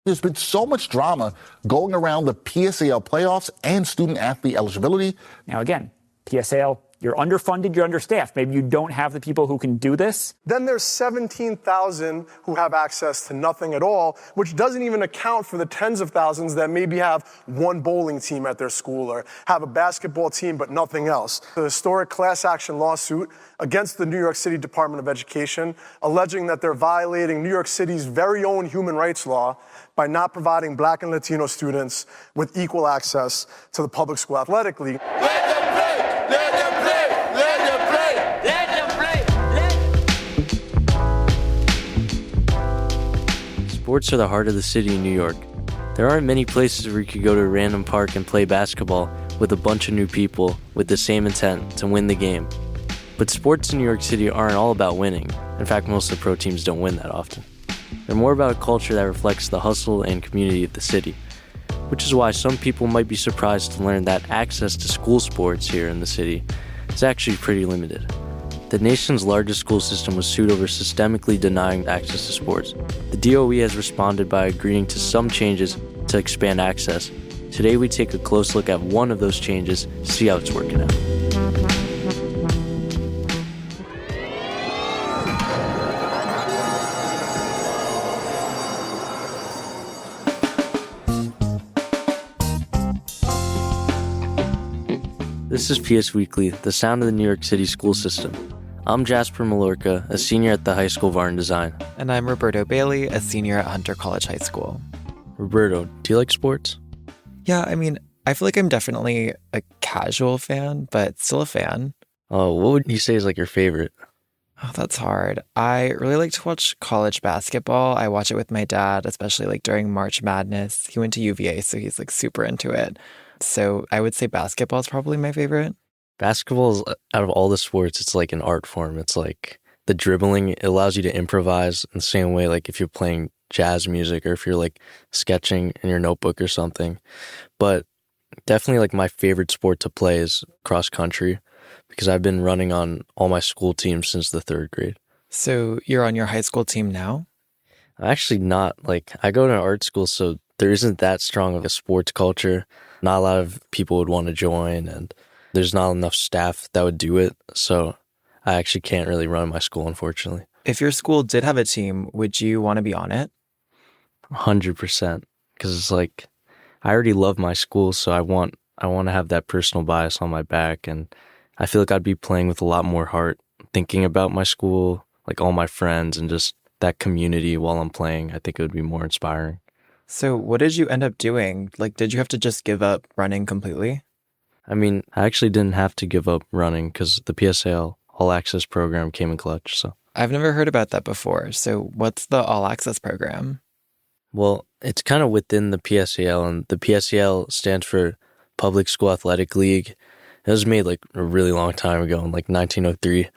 There's been so much drama going around the PSAL playoffs and student-athlete eligibility. Now, again, PSAL, you're underfunded, you're understaffed. Maybe you don't have the people who can do this. Then there's 17,000 who have access to nothing at all, which doesn't even account for the tens of thousands that maybe have one bowling team at their school or have a basketball team but nothing else. The historic class action lawsuit against the New York City Department of Education, alleging that they're violating New York City's very own human rights law by not providing Black and Latino students with equal access to the public school athletic league. Sports are the heart of the city of New York. There aren't many places where you could go to a random park and play basketball with a bunch of new people with the same intent to win the game. But sports in New York City aren't all about winning. In fact, most of the pro teams don't win that often. They're more about a culture that reflects the hustle and community of the city, which is why some people might be surprised to learn that access to school sports here in the city is actually pretty limited. The nation's largest school system was sued over systemically denying access to sports. The DOE has responded by agreeing to some changes to expand access. Today we take a close look at one of those changes to see how it's working out. This is PS Weekly, the sound of the New York City school system. I'm Jasper, Mallorca, a senior at the High School of Art and Design. And I'm Roberto Bailey, a senior at Hunter College High School. Roberto, do you like sports? Yeah, I feel like I'm definitely a casual fan, but still a fan. Oh, what would you say is like your favorite? Oh, that's hard. I really like to watch college basketball. I watch it with my dad, especially like during March Madness. He went to UVA, so he's like super into it. So I would say basketball is probably my favorite. Basketball is, out of all the sports, it's like an art form. It's like the dribbling, it allows you to improvise in the same way like if you're playing jazz music or if you're like sketching in your notebook or something. But definitely like my favorite sport to play is cross country because I've been running on all my school teams since the third grade. So you're on your high school team now? I'm actually not. Like, I go to an art school, so there isn't that strong of a sports culture. Not a lot of people would want to join, and there's not enough staff that would do it. So I actually can't really run my school, unfortunately. If your school did have a team, would you want to be on it? 100%. Because it's like, I already love my school, so I want to have that personal bias on my back. And I feel like I'd be playing with a lot more heart, thinking about my school, like all my friends, and just that community while I'm playing. I think it would be more inspiring. So what did you end up doing? Like, did you have to just give up running completely? I actually didn't have to give up running because the PSAL All Access program came in clutch. So I've never heard about that before. So what's the All Access program? Well, it's kind of within the PSAL, and the PSAL stands for Public School Athletic League. It was made like a really long time ago in like 1903.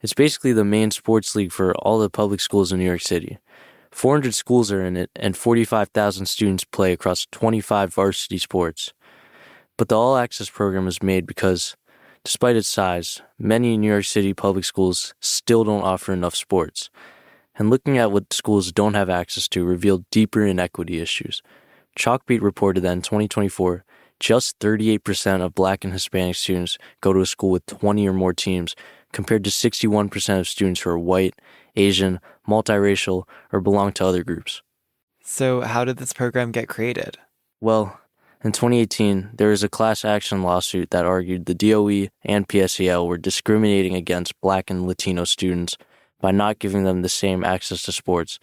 It's basically the main sports league for all the public schools in New York City. 400 schools are in it, and 45,000 students play across 25 varsity sports. But the All Access program was made because, despite its size, many New York City public schools still don't offer enough sports. And looking at what schools don't have access to revealed deeper inequity issues. Chalkbeat reported that in 2024, just 38% of Black and Hispanic students go to a school with 20 or more teams, compared to 61% of students who are white, Asian, multiracial, or belong to other groups. So how did this program get created? Well, in 2018, there was a class action lawsuit that argued the DOE and PSAL were discriminating against Black and Latino students by not giving them the same access to sports.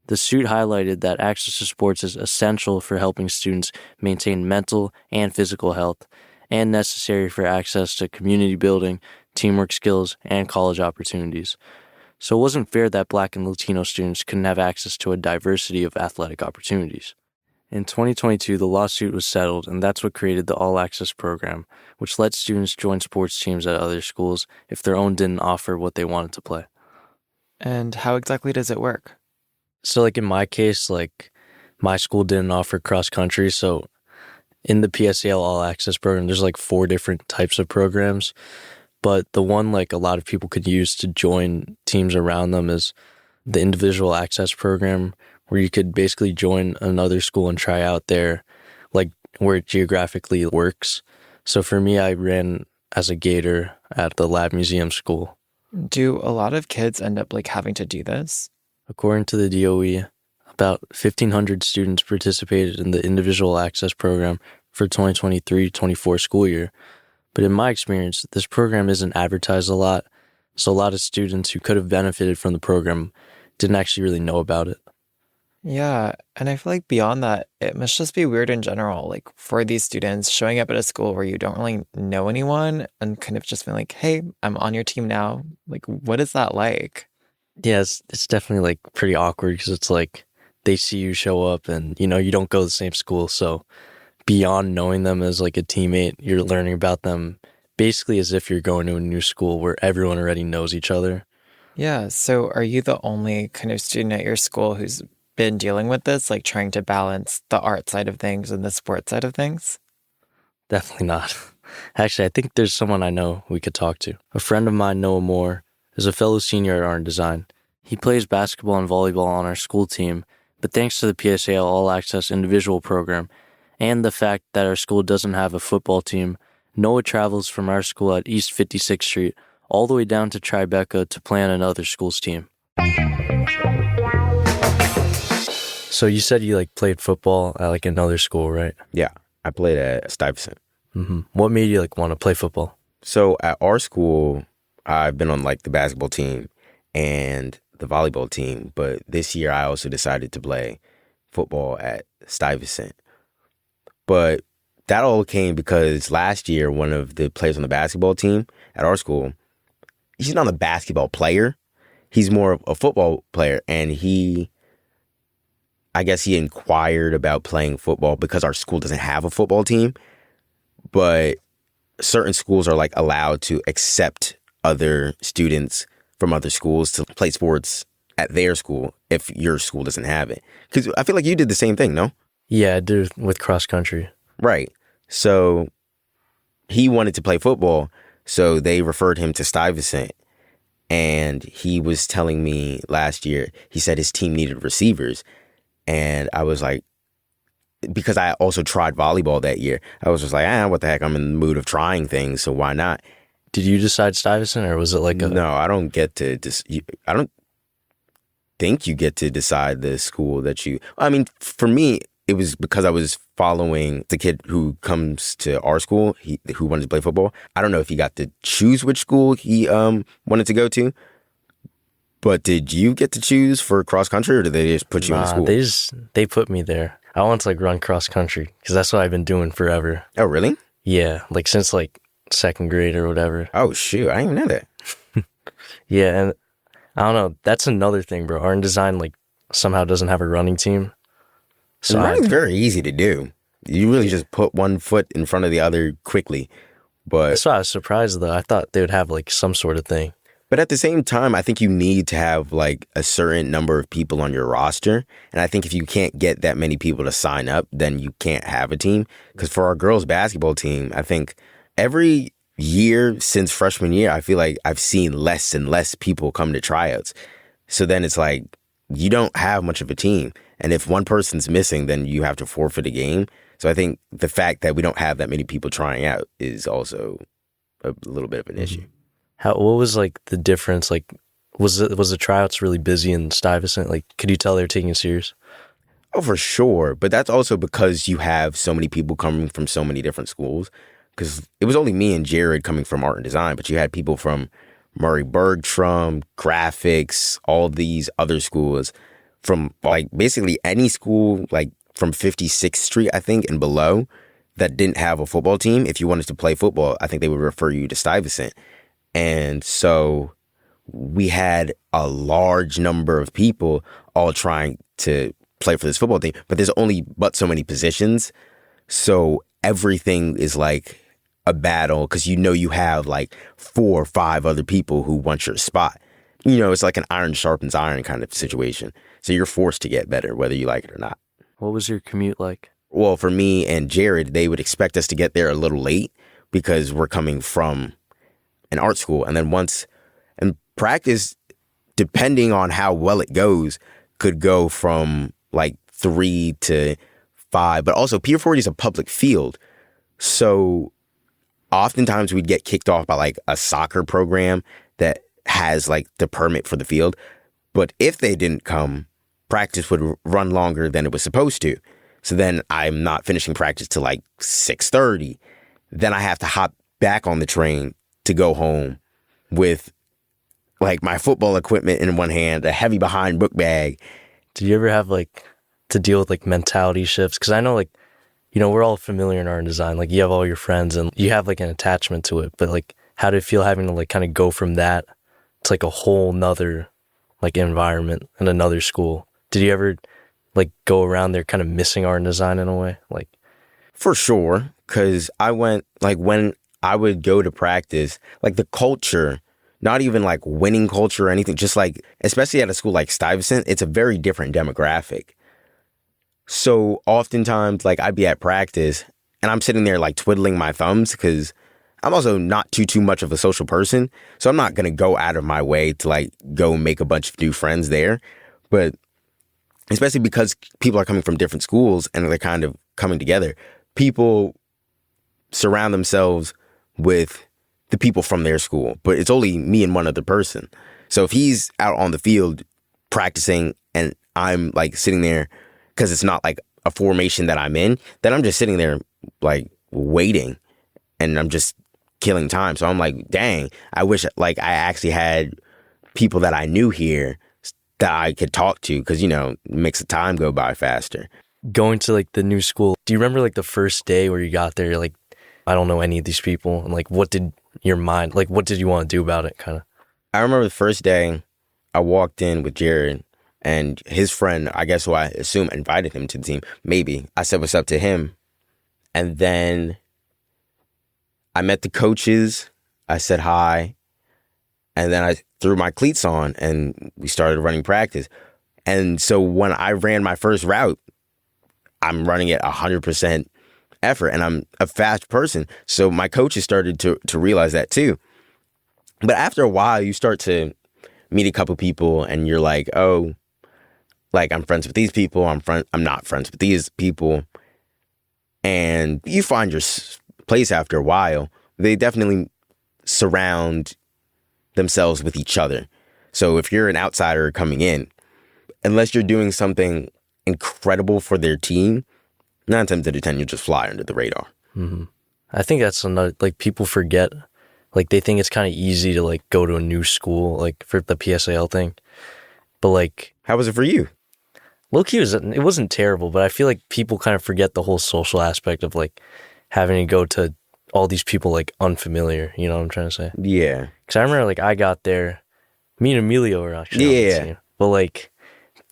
The suit highlighted that access to sports is essential for helping students maintain mental and physical health, and necessary for access to community building, teamwork skills, and college opportunities. So it wasn't fair that Black and Latino students couldn't have access to a diversity of athletic opportunities. In 2022, the lawsuit was settled, and that's what created the All Access program, which let students join sports teams at other schools if their own didn't offer what they wanted to play. And how exactly does it work? So like in my case, like my school didn't offer cross country, so in the PSAL All Access program, there's like 4 different types of programs. But the one like a lot of people could use to join teams around them is the individual access program, where you could basically join another school and try out there, like where it geographically works. So for me, I ran as a Gator at the Lab Museum School. Do a lot of kids end up like having to do this? According to the DOE, about 1,500 students participated in the Individual Access Program for 2023-24 school year. But in my experience, this program isn't advertised a lot, so a lot of students who could have benefited from the program didn't actually really know about it. Yeah, and I feel like beyond that, it must just be weird in general, like for these students showing up at a school where you don't really know anyone and kind of just being like, hey, I'm on your team now. Like, what is that like? Yeah, it's definitely like pretty awkward because it's like they see you show up and, you know, you don't go to the same school. So beyond knowing them as like a teammate, you're learning about them basically as if you're going to a new school where everyone already knows each other. Yeah, so are you the only kind of student at your school who's been dealing with this, like trying to balance the art side of things and the sports side of things? Definitely not. Actually, I think there's someone I know we could talk to. A friend of mine, Noah Moore, is a fellow senior at Art and Design. He plays basketball and volleyball on our school team, but thanks to the PSAL All Access individual program and the fact that our school doesn't have a football team, Noah travels from our school at East 56th Street all the way down to Tribeca to play on another school's team. So you said you like played football at like another school, right? Yeah, I played at Stuyvesant. Mm-hmm. What made you like want to play football? So at our school, I've been on like the basketball team and the volleyball team, but this year I also decided to play football at Stuyvesant. But that all came because last year, one of the players on the basketball team at our school, he's not a basketball player. He's more of a football player, and I guess he inquired about playing football because our school doesn't have a football team, but certain schools are like allowed to accept other students from other schools to play sports at their school if your school doesn't have it. Because I feel like you did the same thing, no? Yeah, I did with cross country. Right. So he wanted to play football, so they referred him to Stuyvesant. And he was telling me last year, he said his team needed receivers. And I was like, because I also tried volleyball that year, I was just like, what the heck? I'm in the mood of trying things, so why not? Did you decide Stuyvesant, or was it like a... No, I don't get to... I don't think you get to decide the school that you... I mean, for me, it was because I was following the kid who comes to our school, who wanted to play football. I don't know if he got to choose which school he wanted to go to. But did you get to choose for cross country, or did they just put you in the school? They put me there. I want to like run cross country because that's what I've been doing forever. Oh, really? Yeah, like since like second grade or whatever. Oh, shoot. I didn't even know that. Yeah, and I don't know. That's another thing, bro. Art and Design like somehow doesn't have a running team. So running's very easy to do. You really just put one foot in front of the other quickly. But that's why I was surprised, though. I thought they would have like some sort of thing. But at the same time, I think you need to have like a certain number of people on your roster. And I think if you can't get that many people to sign up, then you can't have a team. Because for our girls basketball team, I think every year since freshman year, I feel like I've seen less and less people come to tryouts. So then it's like you don't have much of a team. And if one person's missing, then you have to forfeit a game. So I think the fact that we don't have that many people trying out is also a little bit of an issue. What was like the difference? Like, was the tryouts really busy in Stuyvesant? Like, could you tell they were taking it serious? Oh, for sure. But that's also because you have so many people coming from so many different schools. Because it was only me and Jared coming from Art and Design, but you had people from Murray Bergstrom, graphics, all these other schools, from like basically any school, like from 56th Street, I think, and below, that didn't have a football team. If you wanted to play football, I think they would refer you to Stuyvesant. And so we had a large number of people all trying to play for this football team, but there's only but so many positions. So everything is like a battle because you have like 4 or 5 other people who want your spot. It's like an iron sharpens iron kind of situation. So you're forced to get better whether you like it or not. What was your commute like? Well, for me and Jared, they would expect us to get there a little late because we're coming from an art school. And then and practice, depending on how well it goes, could go from, like 3 to 5, but also Pier 40 is a public field. So oftentimes we'd get kicked off by like a soccer program that has like the permit for the field. But if they didn't come, practice would run longer than it was supposed to. So then I'm not finishing practice till like 6:30. Then I have to hop back on the train to go home with like my football equipment in one hand, a heavy behind book bag. Did you ever have like to deal with like mentality shifts? Because I know like, you know, we're all familiar in art and design. Like you have all your friends and you have like an attachment to it. But like, how did it feel having to like kind of go from that to like a whole nother like environment in another school? Did you ever like go around there kind of missing art and design in a way? Like, for sure, because I went, like, when I would go to practice, like, the culture, not even, like, winning culture or anything, just, like, especially at a school like Stuyvesant, it's a very different demographic. So, oftentimes, like, I'd be at practice, and I'm sitting there, like, twiddling my thumbs, because I'm also not too much of a social person, so I'm not going to go out of my way to, like, go make a bunch of new friends there, but especially because people are coming from different schools and they're kind of coming together, people surround themselves with the people from their school, but it's only me and one other person. So if he's out on the field practicing and I'm like sitting there because it's not like a formation that I'm in, then I'm just sitting there like waiting and I'm just killing time. So I'm like, dang, I wish like I actually had people that I knew here that I could talk to, because, you know, it makes the time go by faster. going to like the new school, do you remember like the first day where you got there, you're like, I don't know any of these people, and like what did your mind, like what did you want to do about it, kind of? I remember the first day I walked in with Jared and his friend, I guess who I assume invited him to the team. Maybe. I said what's up to him. And then I met the coaches. I said hi. And then I threw my cleats on and we started running practice. And so when I ran my first route, I'm running at 100% effort and I'm a fast person. So my coaches started to realize that too. But after a while, you start to meet a couple people and you're like, oh, like I'm friends with these people. I'm not friends with these people. And you find your place after a while. They definitely surround themselves with each other. So if you're an outsider coming in, unless you're doing something incredible for their team, 9 times out of 10, you just fly under the radar. Mm-hmm. I think that's another, like people forget, like they think it's kind of easy to like go to a new school, like for the PSAL thing. But like, how was it for you? Low-key, it wasn't terrible, but I feel like people kind of forget the whole social aspect of like having to go to all these people like unfamiliar, you know what I'm trying to say? Yeah. Because I remember like I got there, me and Emilio were actually on the team. But like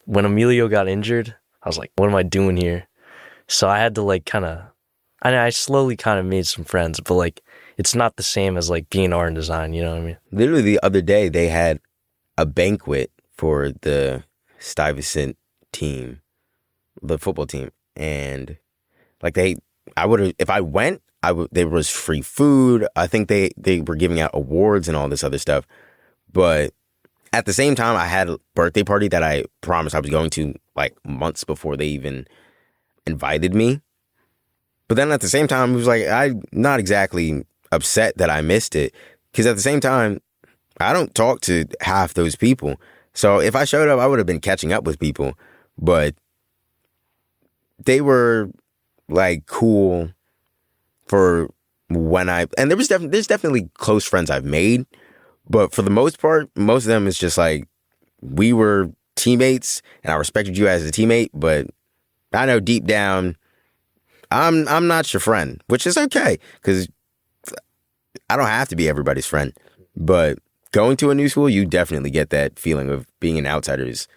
when Emilio got injured, I was like, what am I doing here? So I had to like kind of, I slowly kind of made some friends, but like it's not the same as like being art and design, you know what I mean? Literally the other day, they had a banquet for the Stuyvesant team, the football team, and like I would have, if I went, there was free food. I think they were giving out awards and all this other stuff. But at the same time, I had a birthday party that I promised I was going to like months before they even invited me. But then at the same time, it was like, I'm not exactly upset that I missed it. Because at the same time, I don't talk to half those people. So if I showed up, I would have been catching up with people. But they were like cool for when and there's definitely close friends I've made. But for the most part, most of them is just like, we were teammates and I respected you as a teammate, but I know deep down, I'm not your friend, which is okay because I don't have to be everybody's friend. But going to a new school, you definitely get that feeling of being an outsider is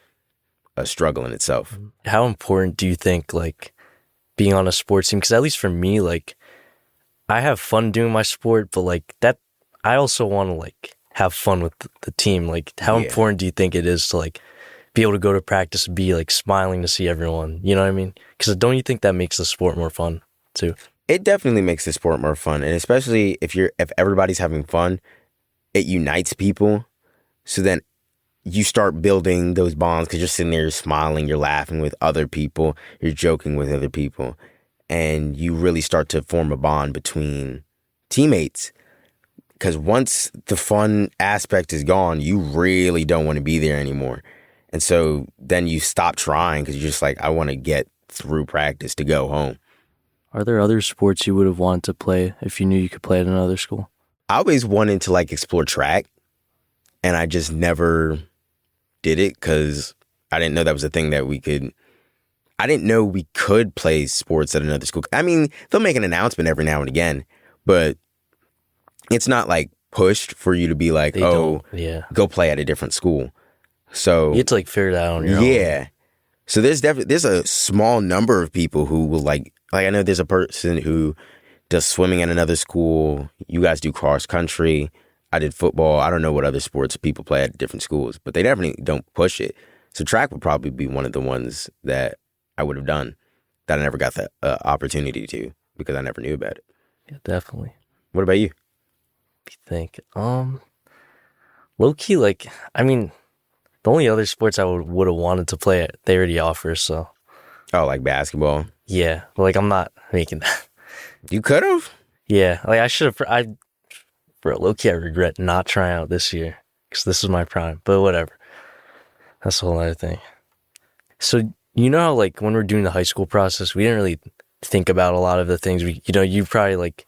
a struggle in itself. How important do you think like being on a sports team? Because at least for me, like I have fun doing my sport, but like that, I also want to like have fun with the team. Like how important do you think it is to like be able to go to practice and be like smiling to see everyone? You know what I mean? Because don't you think that makes the sport more fun too? It definitely makes the sport more fun, and especially if everybody's having fun, it unites people. So then you start building those bonds because you're sitting there smiling, you're laughing with other people, you're joking with other people, and you really start to form a bond between teammates. Because once the fun aspect is gone, you really don't want to be there anymore. And so then you stop trying because you're just like, I want to get through practice to go home. Are there other sports you would have wanted to play if you knew you could play at another school? I always wanted to like explore track, and I just never did it because I didn't know that was a thing that we could. I didn't know we could play sports at another school. I mean, they'll make an announcement every now and again, but it's not like pushed for you to be like, go play at a different school. So you have to like figure it out on your own. Yeah. So there's a small number of people who will like I know there's a person who does swimming at another school. You guys do cross country. I did football. I don't know what other sports people play at different schools, but they definitely don't push it. So track would probably be one of the ones that I would have done that I never got the opportunity to because I never knew about it. Yeah, definitely. What about you? What do you think? Low key, like, I mean, the only other sports I would have wanted to play, they already offer, so. Oh, like basketball? Yeah, but like I'm not making that. You could have? Yeah, like I should have. Bro, low key, I regret not trying out this year because this is my prime. But whatever, that's a whole other thing. So you know how like when we're doing the high school process, we didn't really think about a lot of the things. You probably like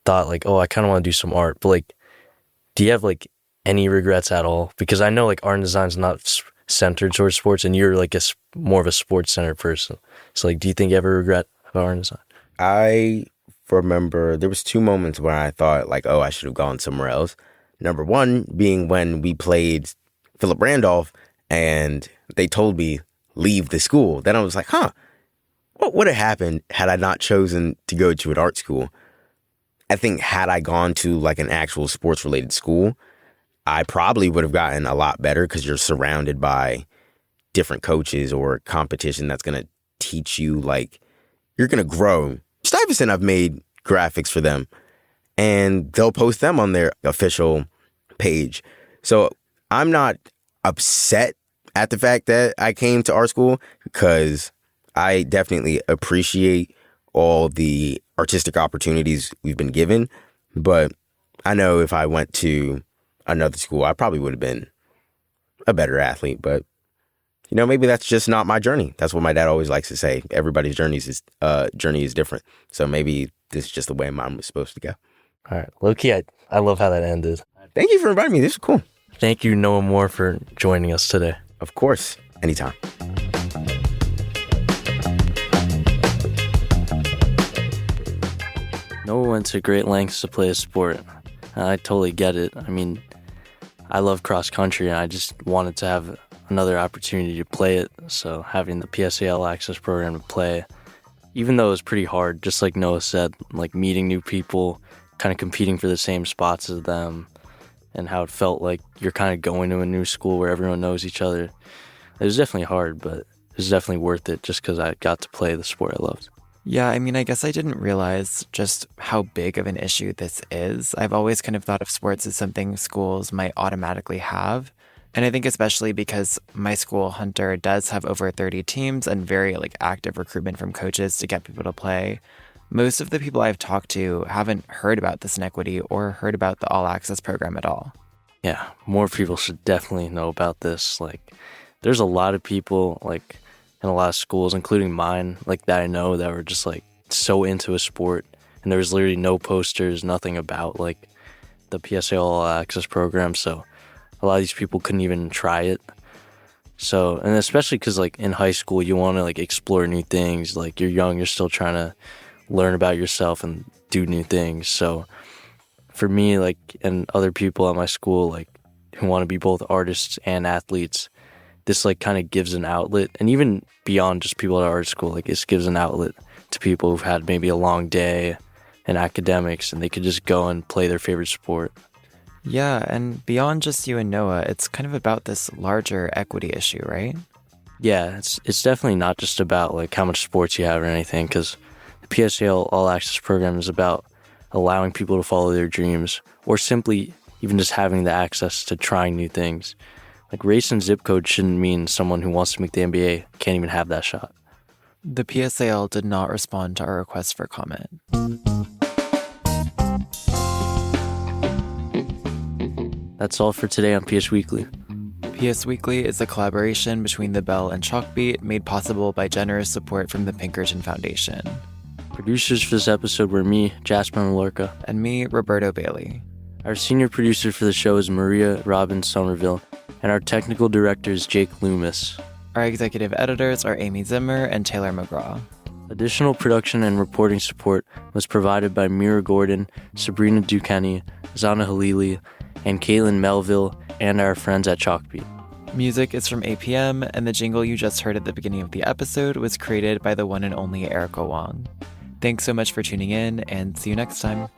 thought like, oh, I kind of want to do some art, but like, do you have like any regrets at all? Because I know like art and design's not centered towards sports, and you're like more of a sports centered person. So like, do you think you ever regret about art and design? I remember there was 2 moments where I thought like, oh, I should have gone somewhere else. Number one being when we played Philip Randolph and they told me leave the school. Then I was like, what would have happened had I not chosen to go to an art school? I think had I gone to like an actual sports related school, I probably would have gotten a lot better because you're surrounded by different coaches or competition that's going to teach you, like, you're going to grow. Stuyvesant, I've made graphics for them, and they'll post them on their official page. So I'm not upset at the fact that I came to art school because I definitely appreciate all the artistic opportunities we've been given. But I know if I went to another school, I probably would have been a better athlete. But, you know, maybe that's just not my journey. That's what my dad always likes to say. Everybody's journey is different. So maybe this is just the way mine was supposed to go. All right. Low-key, I love how that ended. Thank you for inviting me. This is cool. Thank you, Noah Moore, for joining us today. Of course. Anytime. Noah went to great lengths to play a sport. I totally get it. I mean, I love cross country, and I just wanted to have another opportunity to play it. So having the PSAL access program to play, even though it was pretty hard, just like Noah said, like meeting new people, kind of competing for the same spots as them, and how it felt like you're kind of going to a new school where everyone knows each other. It was definitely hard, but it was definitely worth it just because I got to play the sport I loved. Yeah, I mean, I guess I didn't realize just how big of an issue this is. I've always kind of thought of sports as something schools might automatically have. And I think especially because my school, Hunter, does have over 30 teams and very like active recruitment from coaches to get people to play. Most of the people I've talked to haven't heard about this inequity or heard about the All Access program at all. Yeah, more people should definitely know about this. Like, there's a lot of people, like, in a lot of schools, including mine, like, that I know that were just, like, so into a sport. And there was literally no posters, nothing about, like, the PSA All Access program. So a lot of these people couldn't even try it. So, and especially because, like, in high school, you want to, like, explore new things. Like, you're young, you're still trying to learn about yourself and do new things. So for me, like, and other people at my school, like, who want to be both artists and athletes, this, like, kind of gives an outlet. And even beyond just people at art school, like, this gives an outlet to people who've had maybe a long day in academics and they could just go and play their favorite sport. Yeah, and beyond just you and Noah, it's kind of about this larger equity issue, right? Yeah, it's definitely not just about, like, how much sports you have or anything, because the PSAL All Access program is about allowing people to follow their dreams, or simply even just having the access to trying new things. Like, race and zip code shouldn't mean someone who wants to make the NBA can't even have that shot. The PSAL did not respond to our request for comment. That's all for today on PS Weekly. PS Weekly is a collaboration between The Bell and Chalkbeat, made possible by generous support from the Pinkerton Foundation. Producers for this episode were me, Jasper Mallorca. And me, Roberto Bailey. Our senior producer for the show is Maria Robin Somerville, and our technical director is Jake Loomis. Our executive editors are Amy Zimmer and Taylor McGraw. Additional production and reporting support was provided by Mira Gordon, Sabrina Duquesne, Zana Halili, and Caitlin Melville, and our friends at Chalkbeat. Music is from APM, and the jingle you just heard at the beginning of the episode was created by the one and only Erica Wong. Thanks so much for tuning in, and see you next time.